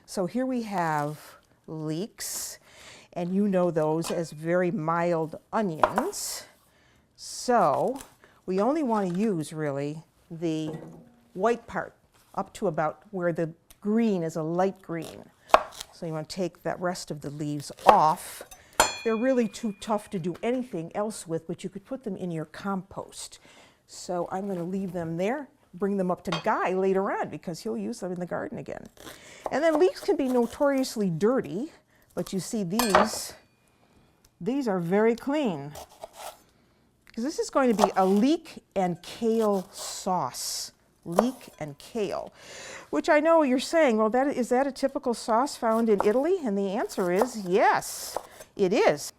So here we have leeks, and you know those as very mild onions. So we only want to use really the white part up to about where the green is a light green. So you want to take that rest of the leaves off. They're really too tough to do anything else with, but you could put them in your compost. So I'm going to leave them there, bring them up to Guy later on because he'll use them in the garden again. And then leeks can be notoriously dirty, but you see these are very clean. Because this is going to be a leek and kale sauce. Leek and kale, which I know you're saying, well, is that a typical sauce found in Italy? And the answer is yes, it is.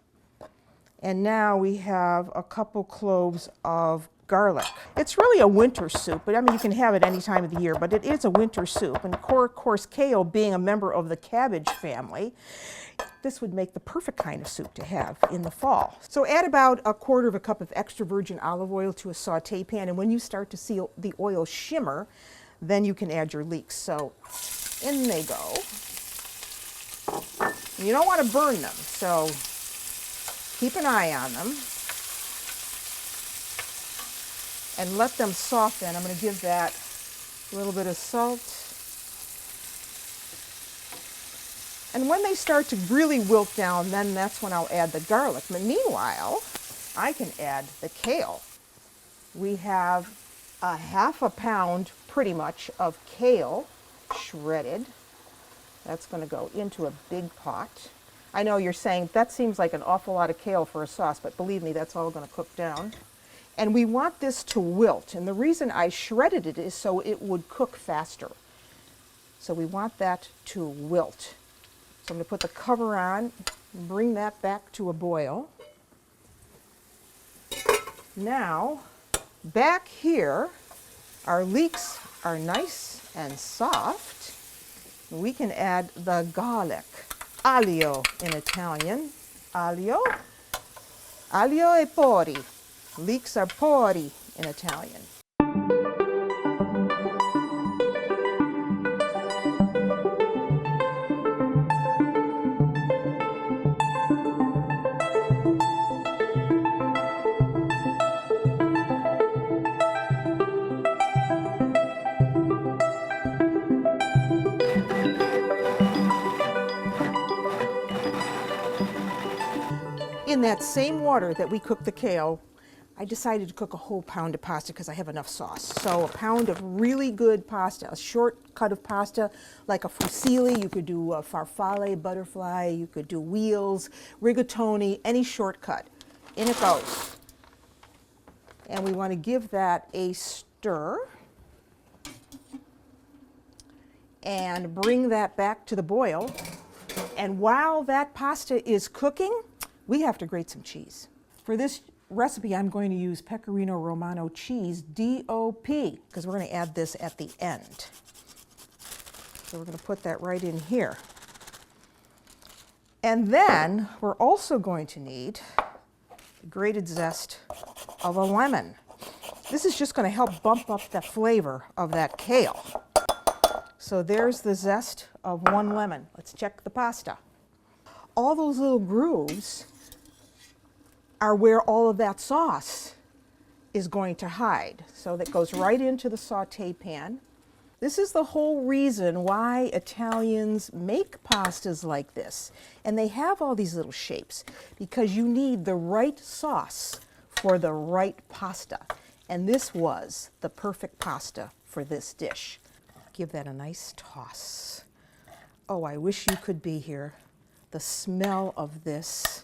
And now we have a couple cloves of garlic. It's really a winter soup, but I mean, you can have it any time of the year, but it is a winter soup. And of course, kale being a member of the cabbage family, this would make the perfect kind of soup to have in the fall. So add about 1/4 cup of extra virgin olive oil to a saute pan, and when you start to see the oil shimmer, then you can add your leeks. So in they go. You don't want to burn them, so keep an eye on them. And let them soften. I'm going to give that a little bit of salt. And when they start to really wilt down, then that's when I'll add the garlic. But meanwhile, I can add the kale. We have 1/2 pound, pretty much, of kale shredded. That's going to go into a big pot. I know you're saying, that seems like an awful lot of kale for a sauce, but believe me, that's all going to cook down. And we want this to wilt. And the reason I shredded it is so it would cook faster. So we want that to wilt. So I'm going to put the cover on, bring that back to a boil. Now, back here, our leeks are nice and soft. We can add the garlic, aglio in Italian. Aglio, aglio e porri. Leeks are porri in Italian. In that same water that we cooked the kale, I decided to cook a whole pound of pasta because I have enough sauce. So a pound of really good pasta, a short cut of pasta like a fusilli. You could do a farfalle, butterfly, you could do wilts, rigatoni, any shortcut. In it goes. And we want to give that a stir and bring that back to the boil. And while that pasta is cooking, we have to grate some cheese. For this recipe, I'm going to use Pecorino Romano cheese, DOP, because we're going to add this at the end. So we're going to put that right in here. And then we're also going to need the grated zest of a lemon. This is just going to help bump up the flavor of that kale. So there's the zest of 1 lemon. Let's check the pasta. All those little grooves are where all of that sauce is going to hide. So that goes right into the saute pan. This is the whole reason why Italians make pastas like this. And they have all these little shapes because you need the right sauce for the right pasta. And this was the perfect pasta for this dish. Give that a nice toss. Oh, I wish you could be here. The smell of this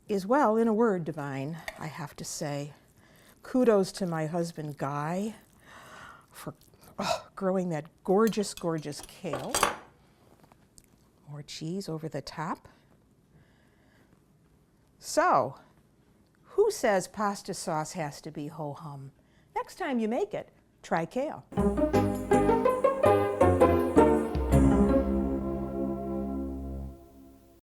is, well, in a word, divine, I have to say. Kudos to my husband, Guy, for growing that gorgeous, gorgeous kale. More cheese over the top. So, who says pasta sauce has to be ho-hum? Next time you make it, try kale.